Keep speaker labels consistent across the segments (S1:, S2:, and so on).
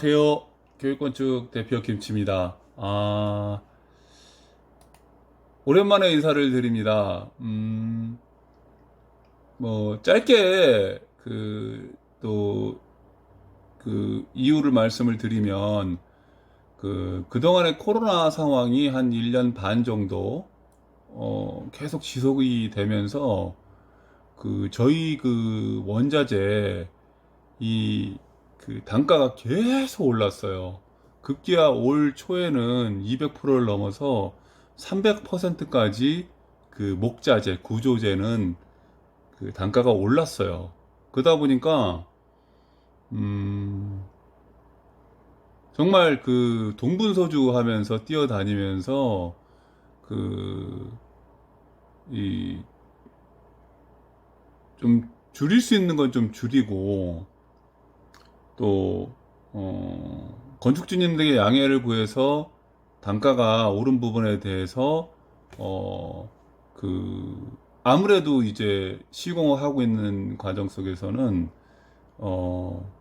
S1: 안녕하세요. 교육건축 대표 김치입니다. 오랜만에 인사를 드립니다. 짧게, 이유를 말씀을 드리면, 그동안의 코로나 상황이 한 1년 반 정도, 계속 지속이 되면서, 저희 원자재, 이 단가가 계속 올랐어요. 급기야 올 초에는 200%를 넘어서 300%까지 목자재, 구조재는 단가가 올랐어요. 그러다 보니까 음, 정말 동분서주 하면서 뛰어다니면서 그 이 좀 줄일 수 있는 건 좀 줄이고 또 건축주님들에게 양해를 구해서 단가가 오른 부분에 대해서 어, 아무래도 이제 시공을 하고 있는 과정 속에서는 어,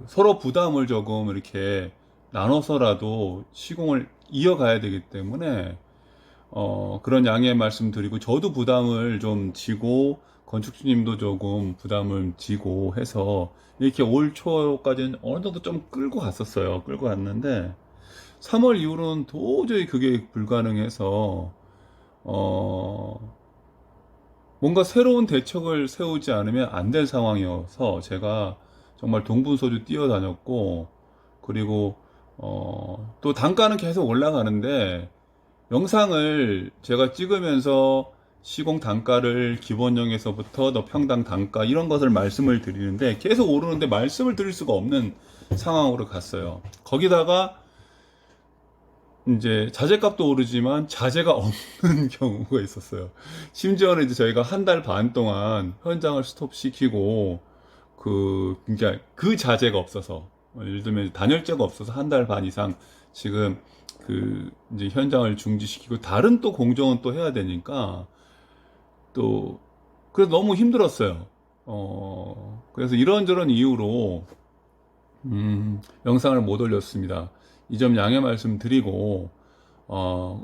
S1: 서로 부담을 조금 이렇게 나눠서라도 시공을 이어가야 되기 때문에 그런 양해 말씀드리고 저도 부담을 좀 지고 건축주님도 조금 부담을 지고 해서 이렇게 올 초까지는 어느 정도 좀 끌고 갔었어요. 끌고 갔는데 3월 이후로는 도저히 그게 불가능해서 어 뭔가 새로운 대책을 세우지 않으면 안 될 상황이어서 제가 정말 동분서주 뛰어다녔고 그리고 또 단가는 계속 올라가는데 영상을 제가 찍으면서 시공 단가를 기본형에서부터 더 평당 단가 이런 것을 말씀을 드리는데 계속 오르는데 말씀을 드릴 수가 없는 상황으로 갔어요. 거기다가 이제 자재값도 오르지만 자재가 없는 경우가 있었어요. 심지어는 이제 저희가 한 달 반 동안 현장을 스톱시키고 그러니까 그 자재가 없어서 예를 들면 단열재가 없어서 한 달 반 이상 지금 이제 현장을 중지시키고 다른 또 공정은 또 해야 되니까 또 그래서 너무 힘들었어요. 그래서 이런저런 이유로 영상을 못 올렸습니다. 이 점 양해 말씀드리고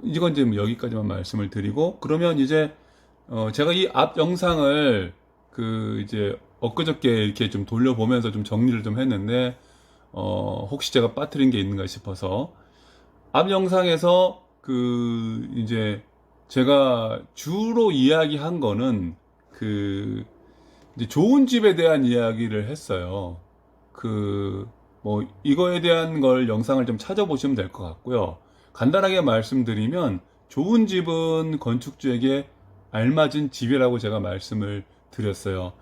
S1: 이건 이제 뭐 여기까지만 말씀을 드리고 그러면 이제 제가 이 앞 영상을 이제 엊그저께 이렇게 좀 돌려보면서 좀 정리를 좀 했는데 혹시 제가 빠뜨린 게 있는가 싶어서 앞 영상에서 이제 제가 주로 이야기한 거는 이제 좋은 집에 대한 이야기를 했어요. 이거에 대한 걸 영상을 좀 찾아보시면 될 것 같고요. 간단하게 말씀드리면 좋은 집은 건축주에게 알맞은 집이라고 제가 말씀을 드렸어요.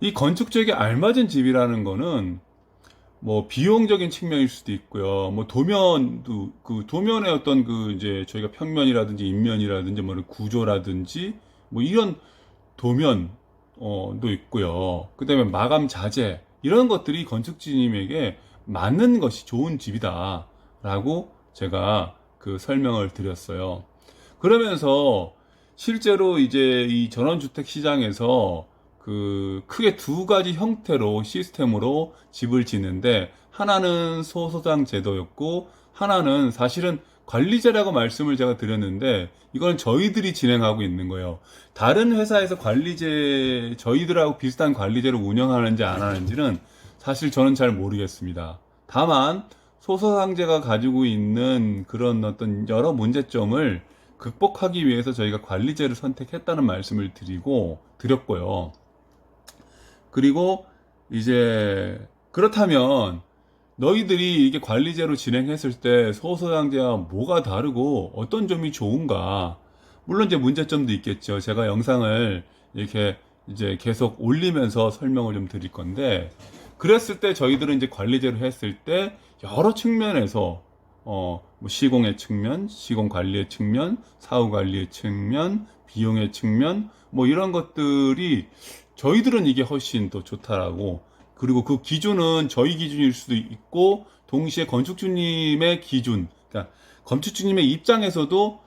S1: 이 건축주에게 알맞은 집이라는 거는 뭐 비용적인 측면일 수도 있고요. 뭐 도면도 도면의 어떤 이제 저희가 평면이라든지 인면이라든지 뭐 구조라든지 뭐 이런 도면 도 있고요. 그다음에 마감 자재 이런 것들이 건축주님에게 맞는 것이 좋은 집이다라고 제가 설명을 드렸어요. 그러면서 실제로 이제 이 전원주택 시장에서 크게 두 가지 형태로 시스템으로 집을 짓는데 하나는 소소장 제도였고 하나는 사실은 관리제라고 말씀을 제가 드렸는데 이건 저희들이 진행하고 있는 거예요. 다른 회사에서 관리제 저희들하고 비슷한 관리제를 운영하는지 안 하는지는 사실 저는 잘 모르겠습니다. 다만 소소상제가 가지고 있는 그런 어떤 여러 문제점을 극복하기 위해서 저희가 관리제를 선택했다는 말씀을 드렸고요. 그리고 이제 그렇다면 너희들이 이게 관리제로 진행했을 때 소소장제와 뭐가 다르고 어떤 점이 좋은가? 물론 이제 문제점도 있겠죠. 제가 영상을 이렇게 이제 계속 올리면서 설명을 좀 드릴 건데 그랬을 때 저희들은 이제 관리제로 했을 때 여러 측면에서 뭐 시공의 측면, 시공 관리의 측면, 사후 관리의 측면, 비용의 측면 뭐 이런 것들이 저희들은 이게 훨씬 더 좋다라고 그리고 그 기준은 저희 기준일 수도 있고 동시에 건축주님의 기준 그러니까 건축주님의 입장에서도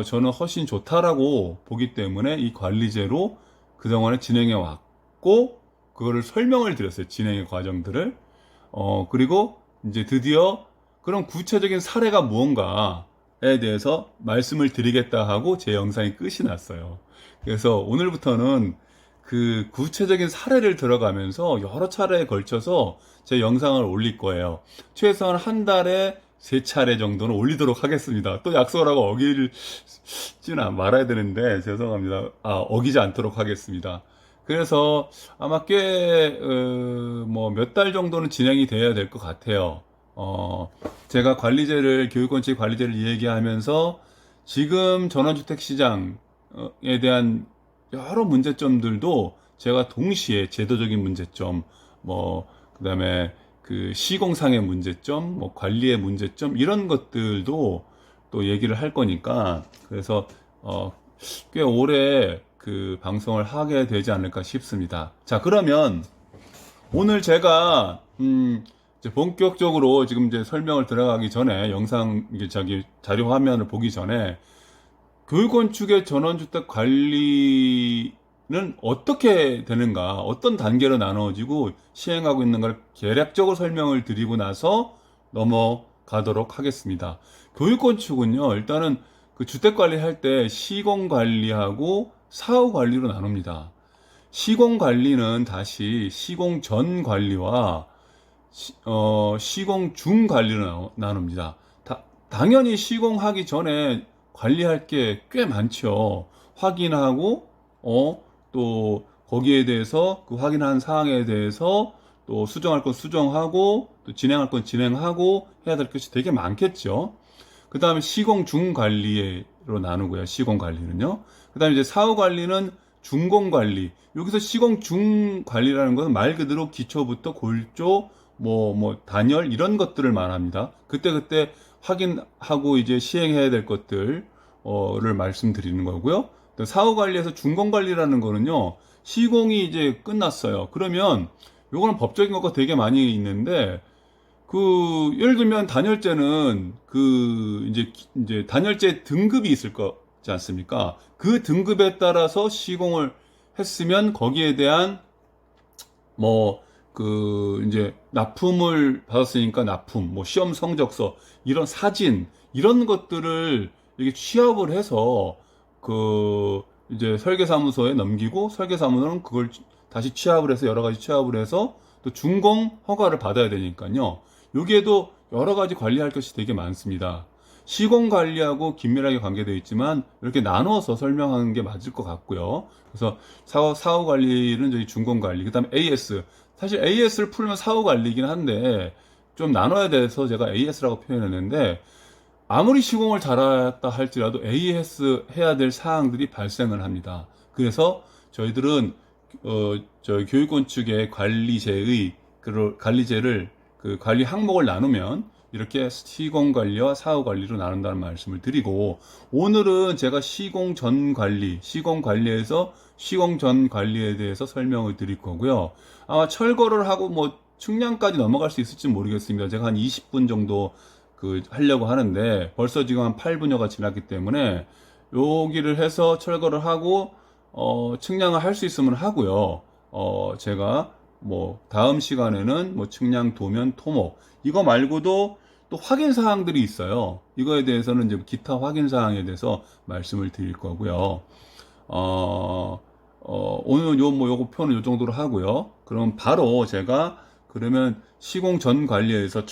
S1: 저는 훨씬 좋다라고 보기 때문에 이 관리제로 그동안에 진행해 왔고 그거를 설명을 드렸어요. 진행의 과정들을 그리고 이제 드디어 그런 구체적인 사례가 무언가에 대해서 말씀을 드리겠다 하고 제 영상이 끝이 났어요. 그래서 오늘부터는 그 구체적인 사례를 들어가면서 여러 차례에 걸쳐서 제 영상을 올릴 거예요. 최소한 한 달에 3차례 정도는 올리도록 하겠습니다. 또 약속을 하고 어기지는 말아야 되는데 죄송합니다. 어기지 않도록 하겠습니다. 그래서 아마 꽤 몇 달 정도는 진행이 돼야 될 것 같아요. 제가 교육원칙 관리제를 얘기하면서 지금 전원주택 시장에 대한 여러 문제점들도 제가 동시에 제도적인 문제점, 그다음에 그 시공상의 문제점, 관리의 문제점 이런 것들도 또 얘기를 할 거니까 그래서 꽤 오래 그 방송을 하게 되지 않을까 싶습니다. 자, 그러면 오늘 제가 이제 본격적으로 지금 이제 설명을 들어가기 전에 자료 화면을 보기 전에 교육건축의 전원주택 관리는 어떻게 되는가, 어떤 단계로 나누어지고 시행하고 있는 걸 개략적으로 설명을 드리고 나서 넘어가도록 하겠습니다. 교육건축은요, 일단은 그 주택 관리할 때 시공 관리하고 사후 관리로 나눕니다. 시공 관리는 다시 시공 전 관리와 시공 중 관리로 나눕니다. 당연히 시공하기 전에 관리할 게 꽤 많죠. 확인하고, 또 거기에 대해서 그 확인한 사항에 대해서 또 수정할 건 수정하고 또 진행할 건 진행하고 해야 될 것이 되게 많겠죠. 그 다음에 시공 중 관리로 나누고요. 시공 관리는요. 그 다음에 이제 사후 관리는 준공 관리. 여기서 시공 중 관리라는 것은 말 그대로 기초부터 골조, 단열 이런 것들을 말합니다. 그때 확인하고 이제 시행해야 될 것들을 말씀드리는 거고요. 사후 관리에서 준공 관리라는 거는요, 시공이 이제 끝났어요. 그러면 요거는 법적인 것과 되게 많이 있는데, 예를 들면 단열재는 이제 단열재 등급이 있을 거지 않습니까? 그 등급에 따라서 시공을 했으면 거기에 대한 이제 납품을 받았으니까 납품, 시험 성적서, 이런 사진, 이런 것들을 이렇게 취합을 해서 이제 설계사무소에 넘기고 설계사무소는 그걸 다시 취합을 해서 여러 가지 취합을 해서 또 준공 허가를 받아야 되니까요. 여기에도 여러 가지 관리할 것이 되게 많습니다. 시공 관리하고 긴밀하게 관계되어 있지만 이렇게 나눠서 설명하는 게 맞을 것 같고요. 그래서 사후 관리는 저희 준공 관리, 그다음에 AS. 사실 AS를 풀면 사후 관리이긴 한데 좀 나눠야 돼서 제가 AS라고 표현했는데, 아무리 시공을 잘했다 할지라도 AS 해야 될 사항들이 발생을 합니다. 그래서 저희들은 저희 교육건축의 관리제를 그 관리 항목을 나누면 이렇게 시공 관리와 사후 관리로 나눈다는 말씀을 드리고, 오늘은 제가 시공 전 관리에서 시공 전 관리에 대해서 설명을 드릴 거고요. 아마 철거를 하고 측량까지 넘어갈 수 있을지 모르겠습니다. 제가 한 20분 정도 하려고 하는데 벌써 지금 한 8분여가 지났기 때문에 여기를 해서 철거를 하고 측량을 할 수 있으면 하고요. 제가 다음 시간에는 측량, 도면, 토목 이거 말고도 또 확인 사항들이 있어요. 이거에 대해서는 이제 기타 확인 사항에 대해서 말씀을 드릴 거고요. 오늘 요거 표는 요 정도로 하고요. 그럼 바로 제가 그러면 시공 전 관리에서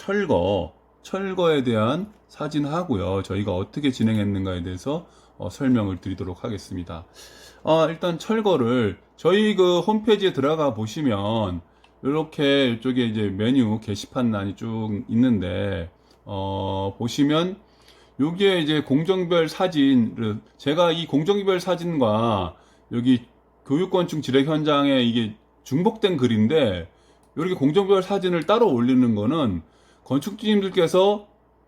S1: 철거에 대한 사진 하고요. 저희가 어떻게 진행했는가에 대해서 설명을 드리도록 하겠습니다. 일단 철거를 저희 그 홈페이지에 들어가 보시면 이렇게 이쪽에 이제 메뉴 게시판란이 쭉 있는데 보시면 여기에 이제 공정별 사진, 제가 이 공정별 사진과 여기 교육건축 지뢰 현장에 이게 중복된 글인데 이렇게 공정별 사진을 따로 올리는 거는 건축주님들께서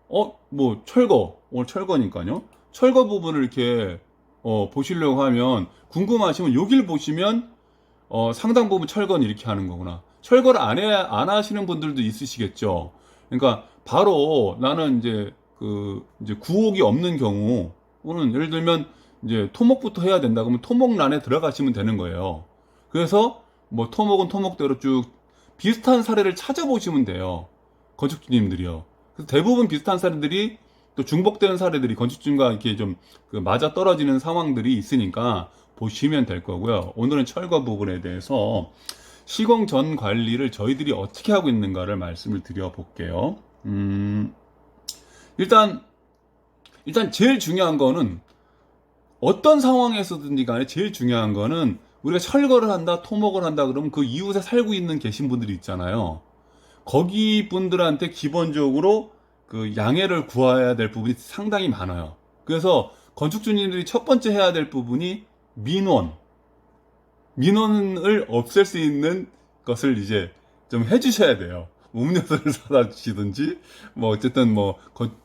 S1: 오늘 철거니까요. 철거 부분을 이렇게 보시려고 하면 궁금하시면 여기를 보시면 상당 부분 철거는 이렇게 하는 거구나. 철거를 안 하시는 분들도 있으시겠죠. 그러니까 바로 나는 이제 구옥이 없는 경우는 예를 들면 이제 토목부터 해야 된다 그러면 토목란에 들어가시면 되는 거예요. 그래서 토목은 토목대로 쭉 비슷한 사례를 찾아보시면 돼요. 건축주님들이요. 그래서 대부분 비슷한 사례들이 또 중복되는 사례들이 건축주님과 이렇게 좀 그 맞아 떨어지는 상황들이 있으니까 보시면 될 거고요. 오늘은 철거 부분에 대해서 시공 전 관리를 저희들이 어떻게 하고 있는가를 말씀을 드려 볼게요. 일단 제일 중요한 거는 어떤 상황에서든지 간에 제일 중요한 거는 우리가 철거를 한다, 토목을 한다 그러면 그 이웃에 살고 있는 계신 분들이 있잖아요. 거기 분들한테 기본적으로 그 양해를 구해야 될 부분이 상당히 많아요. 그래서 건축주님들이 첫 번째 해야 될 부분이 민원을 없앨 수 있는 것을 이제 좀 해주셔야 돼요. 음료수를 사다 주시든지, 뭐, 어쨌든 뭐,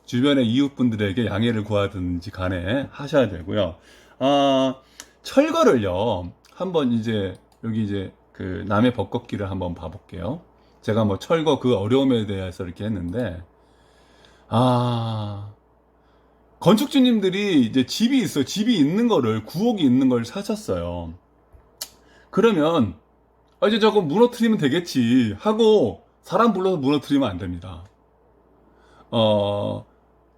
S1: 주변의 이웃분들에게 양해를 구하든지 간에 하셔야 되고요. 철거를요, 한번 이제, 여기 이제, 그, 남의 벚걷기를 한번 봐볼게요. 제가 뭐, 철거 그 어려움에 대해서 이렇게 했는데, 건축주님들이 이제 집이 있어요. 집이 있는 거를, 구옥이 있는 걸 사셨어요. 그러면, 이제 저거 무너뜨리면 되겠지 하고 사람 불러서 무너뜨리면 안 됩니다.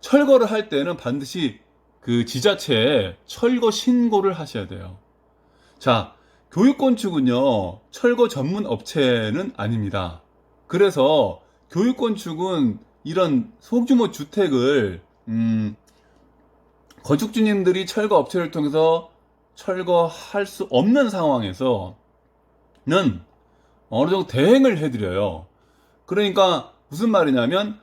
S1: 철거를 할 때는 반드시 그 지자체에 철거 신고를 하셔야 돼요. 자, 교육건축은요, 철거 전문 업체는 아닙니다. 그래서 교육건축은 이런 소규모 주택을, 건축주님들이 철거 업체를 통해서 철거할 수 없는 상황에서 는 어느 정도 대행을 해드려요. 그러니까 무슨 말이냐면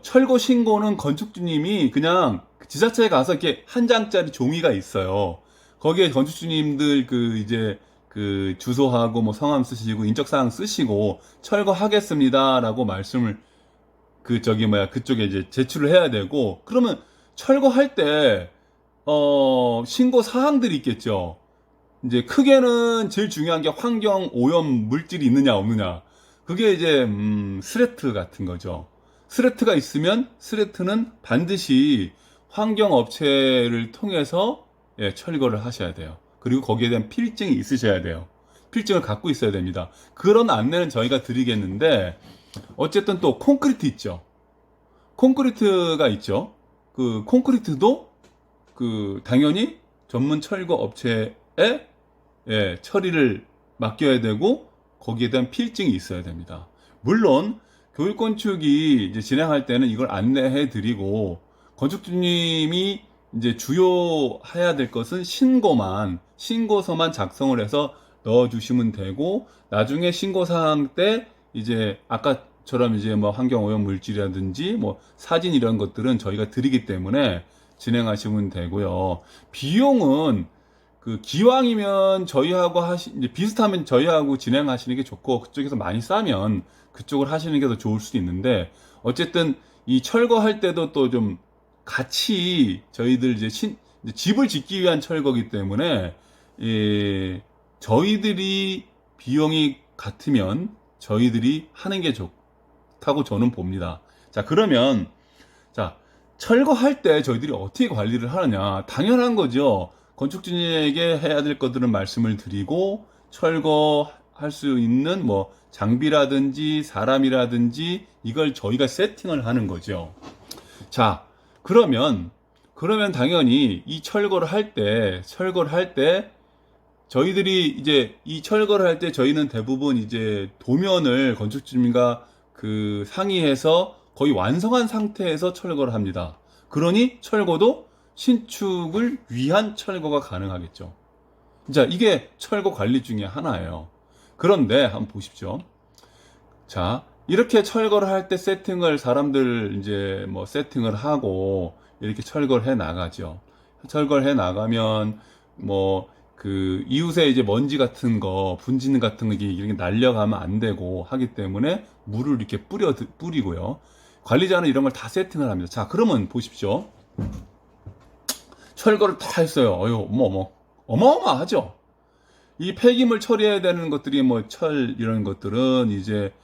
S1: 철거 신고는 건축주님이 그냥 지자체에 가서 이렇게 한 장짜리 종이가 있어요. 거기에 건축주님들 그 이제 그 주소하고 뭐 성함 쓰시고 인적사항 쓰시고 철거하겠습니다라고 말씀을 그쪽에 이제 제출을 해야 되고, 그러면 철거할 때 신고 사항들이 있겠죠. 이제 크게는 제일 중요한 게 환경 오염 물질이 있느냐 없느냐. 그게 이제 스레트 같은 거죠. 스레트가 있으면 스레트는 반드시 환경 업체를 통해서 철거를 하셔야 돼요. 그리고 거기에 대한 필증이 있으셔야 돼요. 필증을 갖고 있어야 됩니다. 그런 안내는 저희가 드리겠는데, 어쨌든 또 콘크리트 있죠. 콘크리트가 있죠. 그 콘크리트도 그 당연히 전문 철거 업체에 처리를 맡겨야 되고 거기에 대한 필증이 있어야 됩니다. 물론 교육건축이 이제 진행할 때는 이걸 안내해 드리고, 건축주님이 이제 주요해야 될 것은 신고서만 작성을 해서 넣어 주시면 되고, 나중에 신고사항 때 이제 아까처럼 이제 뭐 환경오염 물질이라든지 뭐 사진 이런 것들은 저희가 드리기 때문에 진행하시면 되고요. 비용은 그 기왕이면 저희하고 이제 비슷하면 저희하고 진행하시는 게 좋고, 그쪽에서 많이 싸면 그쪽을 하시는 게 더 좋을 수도 있는데, 어쨌든 이 철거할 때도 또 좀 같이 저희들 이제 집을 짓기 위한 철거기 때문에 저희들이 비용이 같으면 저희들이 하는 게 좋다고 저는 봅니다. 자, 그러면 철거할 때 저희들이 어떻게 관리를 하느냐. 당연한 거죠. 건축주님에게 해야 될 것들은 말씀을 드리고, 철거할 수 있는 뭐 장비라든지 사람이라든지 이걸 저희가 세팅을 하는 거죠. 자, 그러면 당연히 이 철거를 할 때 저희들이 이제 이 철거를 할 때 저희는 대부분 이제 도면을 건축주님과 그 상의해서 거의 완성한 상태에서 철거를 합니다. 그러니 철거도 신축을 위한 철거가 가능하겠죠. 자, 이게 철거 관리 중에 하나예요. 그런데 한번 보십시오. 자, 이렇게 철거를 할 때 사람들 이제 뭐 세팅을 하고 이렇게 철거를 해 나가죠. 철거를 해 나가면 뭐 그 이웃에 이제 먼지 같은 거, 분진 같은 거 이렇게 날려가면 안 되고 하기 때문에 물을 이렇게 뿌리고요. 관리자는 이런 걸 다 세팅을 합니다. 자, 그러면 보십시오. 철거를 다 했어요. 어마어마하죠. 이 폐기물 처리해야 되는 것들이 뭐 이런 것들은 이제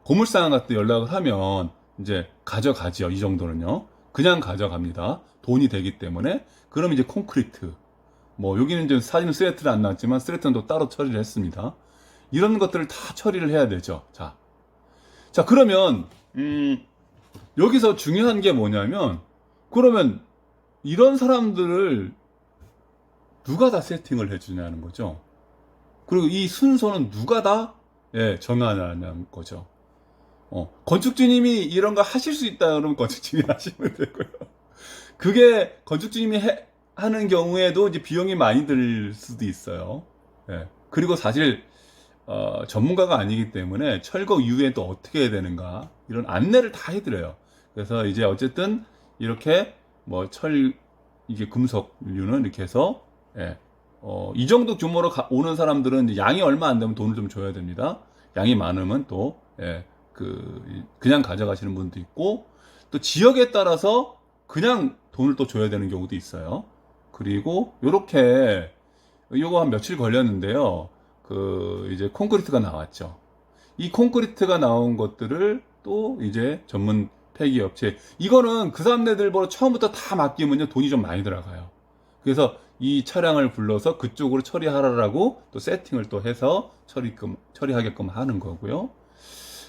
S1: 고물상 같은 연락을 하면 이제 가져가죠. 이 정도는요. 그냥 가져갑니다. 돈이 되기 때문에. 그럼 이제 콘크리트. 뭐 여기는 이제 사진은 스레트는 안 나왔지만 스레트는 또 따로 처리를 했습니다. 이런 것들을 다 처리를 해야 되죠. 자 그러면 여기서 중요한 게 뭐냐면, 그러면 이런 사람들을 누가 다 세팅을 해주냐는 거죠. 그리고 이 순서는 누가 다 정하냐는 거죠. 건축주님이 이런 거 하실 수 있다 그러면 건축주님이 하시면 되고요. 그게 건축주님이 하는 경우에도 이제 비용이 많이 들 수도 있어요. 그리고 사실 전문가가 아니기 때문에 철거 이후에 또 어떻게 해야 되는가 이런 안내를 다 해드려요. 그래서 이제 어쨌든 이렇게 뭐 이게 금속류는 이렇게 해서 이 정도 규모로 오는 사람들은 이제 양이 얼마 안 되면 돈을 좀 줘야 됩니다. 양이 많으면 또 그냥 가져가시는 분도 있고, 또 지역에 따라서 그냥 돈을 또 줘야 되는 경우도 있어요. 그리고 요렇게 요거 한 며칠 걸렸는데요. 이제 콘크리트가 나왔죠. 이 콘크리트가 나온 것들을 또 이제 전문 폐기업체, 이거는 그 사람네들 보러 처음부터 다 맡기면요 돈이 좀 많이 들어가요. 그래서 이 차량을 불러서 그쪽으로 처리하라고 또 세팅을 또 해서 처리하게끔 하는 거고요.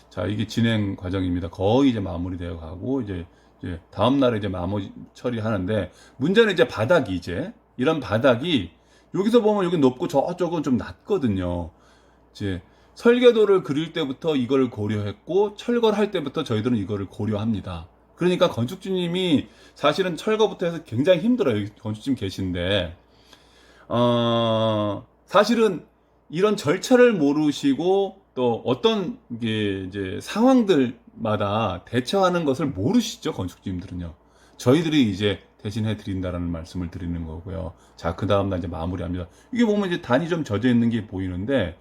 S1: 자, 이게 진행 과정입니다. 거의 이제 마무리되어 가고, 이제 다음날에 이제 마무리 처리하는데, 문제는 이제 바닥이 이런 바닥이, 여기서 보면 여기 높고 저쪽은 좀 낮거든요. 이제 설계도를 그릴 때부터 이걸 고려했고, 철거를 할 때부터 저희들은 이거를 고려합니다. 그러니까 건축주님이 사실은 철거부터 해서 굉장히 힘들어요. 여기 건축주님 계신데, 사실은 이런 절차를 모르시고, 또 어떤 이제 상황들마다 대처하는 것을 모르시죠, 건축주님들은요. 저희들이 이제 대신해 드린다라는 말씀을 드리는 거고요. 자, 그 다음날 이제 마무리합니다. 이게 보면 이제 단이 좀 젖어 있는 게 보이는데,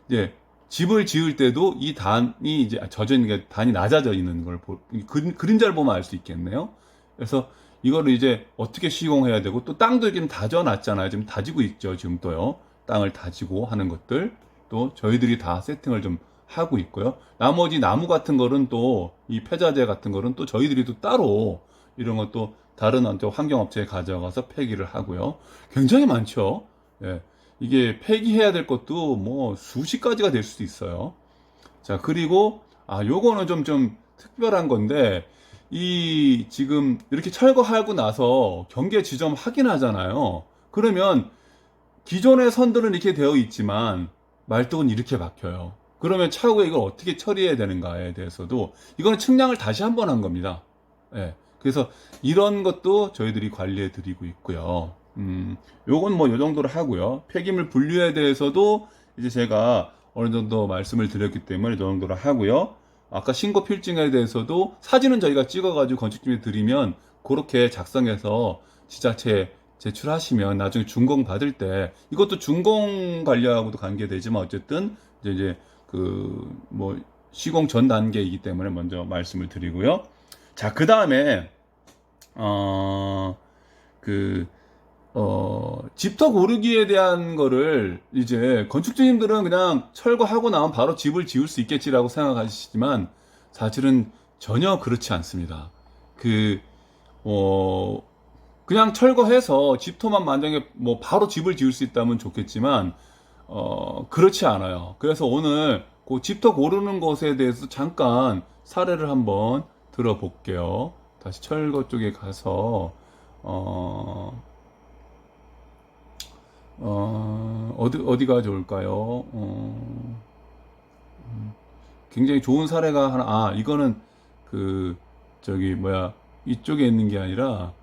S1: 이제 집을 지을 때도 이 단이 이제 젖어 있는 게, 단이 낮아져 있는 걸 그림자를 보면 알 수 있겠네요. 그래서 이거를 이제 어떻게 시공해야 되고, 또 땅도 지금 다져놨잖아요. 지금 다지고 있죠, 지금 또요. 땅을 다지고 하는 것들. 또 저희들이 다 세팅을 좀 하고 있고요. 나머지 나무 같은 거는 또 이 폐자재 같은 거는 또 저희들이 또 따로 이런 것도 다른 환경업체에 가져가서 폐기를 하고요. 굉장히 많죠. 이게 폐기해야 될 것도 뭐 수십 가지가 될 수도 있어요. 자, 그리고 요거는 좀 특별한 건데, 이 지금 이렇게 철거하고 나서 경계 지점 확인하잖아요. 그러면 기존의 선들은 이렇게 되어 있지만 말뚝은 이렇게 박혀요. 그러면 차후에 이걸 어떻게 처리해야 되는가에 대해서도 이거는 측량을 다시 한번 한 겁니다. 그래서 이런 것도 저희들이 관리해 드리고 있고요. 요건 뭐 요 정도로 하고요. 폐기물 분류에 대해서도 이제 제가 어느 정도 말씀을 드렸기 때문에 이 정도로 하고요. 아까 신고 필증에 대해서도 사진은 저희가 찍어가지고 건축주에 드리면 그렇게 작성해서 지자체에 제출하시면 나중에 준공 받을 때, 이것도 준공 관리하고도 관계되지만 어쨌든 이제 뭐 시공 전 단계이기 때문에 먼저 말씀을 드리고요. 자, 그 다음에 집터 고르기에 대한 거를 이제 건축주님들은 그냥 철거하고 나면 바로 집을 지을 수 있겠지라고 생각하시지만 사실은 전혀 그렇지 않습니다. 그냥 철거해서 집터만 만약에 뭐 바로 집을 지을 수 있다면 좋겠지만 그렇지 않아요. 그래서 오늘 그 집터 고르는 것에 대해서 잠깐 사례를 한번 들어볼게요. 다시 철거 쪽에 가서 어디가 좋을까요? 굉장히 좋은 사례가 하나, 이거는 이쪽에 있는 게 아니라,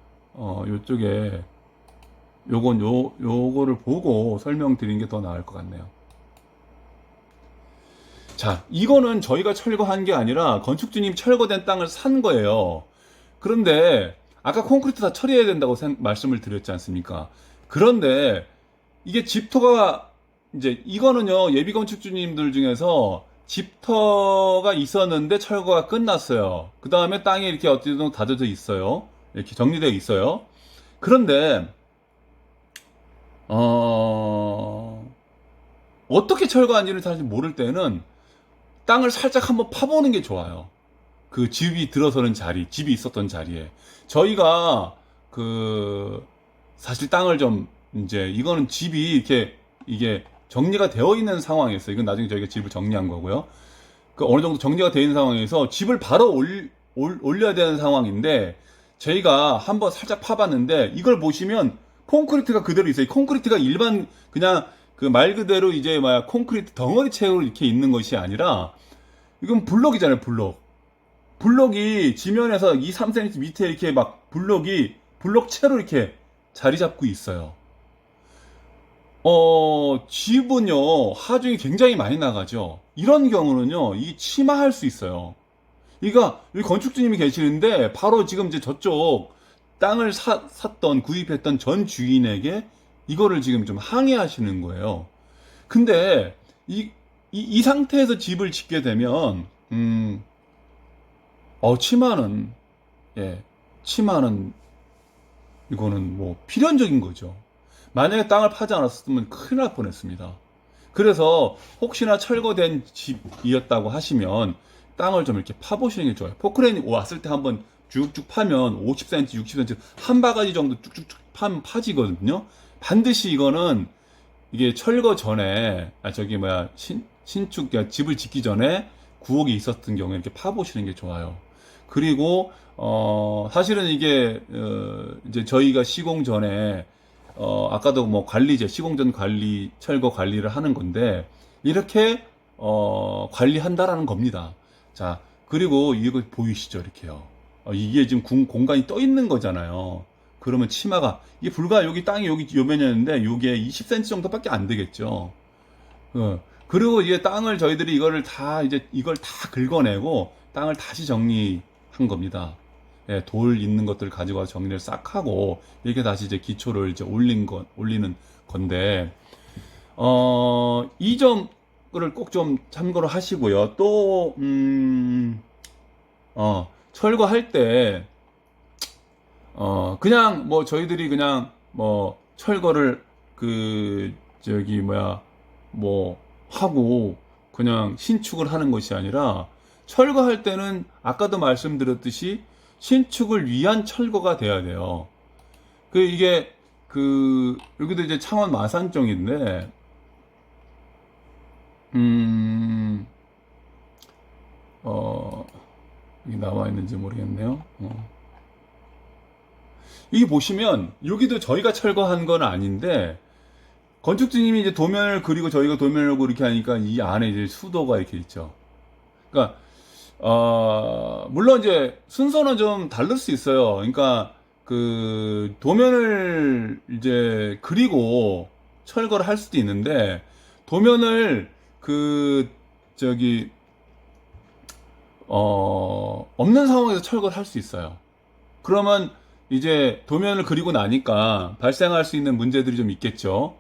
S1: 요쪽에, 요거를 보고 설명드리는 게 더 나을 것 같네요. 자, 이거는 저희가 철거한 게 아니라 건축주님 철거된 땅을 산 거예요. 그런데, 아까 콘크리트 다 처리해야 된다고 말씀을 드렸지 않습니까? 그런데, 이게 집터가, 이거는요, 예비 건축주님들 중에서 집터가 있었는데 철거가 끝났어요. 그 다음에 땅이 이렇게 어디든 다져져 있어요. 이렇게 정리되어 있어요. 그런데, 어떻게 철거한지를 사실 모를 때는 땅을 살짝 한번 파보는 게 좋아요. 그 집이 들어서는 자리, 집이 있었던 자리에. 저희가, 사실 땅을 이거는 집이 이게 정리가 되어 있는 상황에서, 이건 나중에 저희가 집을 정리한 거고요. 그 어느 정도 정리가 되어 있는 상황에서 집을 바로 올려야 되는 상황인데, 저희가 한번 살짝 파봤는데, 이걸 보시면 콘크리트가 그대로 있어요. 콘크리트가 일반 그냥 그 말 그대로 이제 막 콘크리트 덩어리채로 이렇게 있는 것이 아니라, 이건 블럭이잖아요, 블럭. 블럭이 지면에서 2, 3cm 밑에 이렇게 막 블럭채로 이렇게 자리 잡고 있어요. 집은요, 하중이 굉장히 많이 나가죠. 이런 경우는요, 이 침하할 수 있어요. 그러니까, 여기 건축주님이 계시는데, 바로 지금 이제 저쪽 땅을 샀던, 구입했던 전 주인에게 이거를 지금 좀 항의하시는 거예요. 근데, 이 상태에서 집을 짓게 되면, 치마는, 예, 치마는, 이거는 뭐, 필연적인 거죠. 만약에 땅을 파지 않았으면 큰일 날 뻔했습니다. 그래서, 혹시나 철거된 집이었다고 하시면, 땅을 좀 이렇게 파보시는 게 좋아요. 포크레인이 왔을 때 한번 쭉쭉 파면 50cm, 60cm, 한 바가지 정도 쭉쭉쭉 파면 파지거든요. 반드시 이거는, 이게 철거 전에, 신축, 집을 짓기 전에 구옥이 있었던 경우에 이렇게 파보시는 게 좋아요. 그리고, 사실은 이게, 이제 저희가 시공 전에, 아까도 뭐 관리제, 시공 전 관리, 철거 관리를 하는 건데, 이렇게, 관리한다라는 겁니다. 자, 그리고 이거 보이시죠? 이렇게요. 이게 지금 공간이 떠 있는 거잖아요. 그러면 치마가, 이게 불과 여기 땅이 여기 요면이었는데, 이게 20cm 정도밖에 안 되겠죠. 그리고 이게 땅을 저희들이 이걸 다 긁어내고, 땅을 다시 정리한 겁니다. 예, 돌 있는 것들 가지고 와서 정리를 싹 하고, 이렇게 다시 이제 기초를 이제 올리는 건데, 이 점을 꼭 좀 참고를 하시고요. 또, 철거할 때, 그냥 뭐 저희들이 그냥 뭐 철거를 뭐 하고 그냥 신축을 하는 것이 아니라, 철거할 때는 아까도 말씀드렸듯이 신축을 위한 철거가 돼야 돼요. 여기도 이제 창원 마산 쪽인데, 여기 나와 있는지 모르겠네요. 여기 보시면, 여기도 저희가 철거한 건 아닌데, 건축주님이 이제 도면을 그리고 저희가 도면을 그리고 이렇게 하니까 이 안에 이제 수도가 이렇게 있죠. 그러니까, 물론 이제 순서는 좀 다를 수 있어요. 그러니까, 도면을 이제 그리고 철거를 할 수도 있는데, 도면을 없는 상황에서 철거를 할 수 있어요. 그러면 이제 도면을 그리고 나니까 발생할 수 있는 문제들이 좀 있겠죠.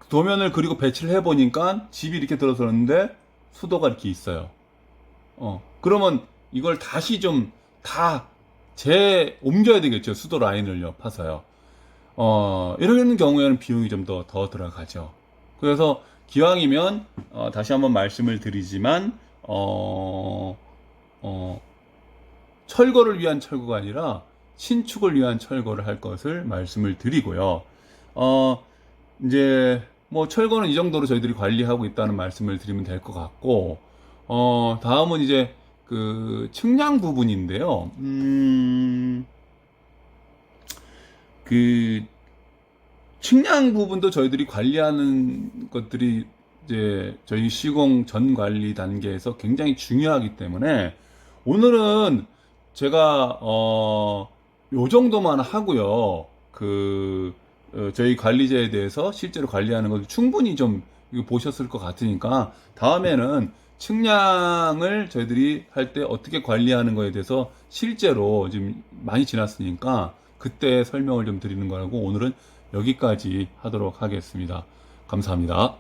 S1: 도면을 그리고 배치를 해보니까 집이 이렇게 들어서는데 수도가 이렇게 있어요. 그러면 이걸 다시 좀 다 옮겨야 되겠죠. 수도 라인을요, 파서요. 이런 경우에는 비용이 좀 더 들어가죠. 그래서 기왕이면, 다시 한번 말씀을 드리지만, 철거를 위한 철거가 아니라 신축을 위한 철거를 할 것을 말씀을 드리고요. 이제 뭐 철거는 이 정도로 저희들이 관리하고 있다는 말씀을 드리면 될 것 같고, 다음은 이제 측량 부분인데요. 측량 부분도 저희들이 관리하는 것들이 이제 저희 시공 전 관리 단계에서 굉장히 중요하기 때문에, 오늘은 제가 요 정도만 하고요. 저희 관리자에 대해서 실제로 관리하는 것을 충분히 좀 보셨을 것 같으니까, 다음에는 측량을 저희들이 할 때 어떻게 관리하는 거에 대해서 실제로 지금 많이 지났으니까 그때 설명을 좀 드리는 거라고, 오늘은 여기까지 하도록 하겠습니다. 감사합니다.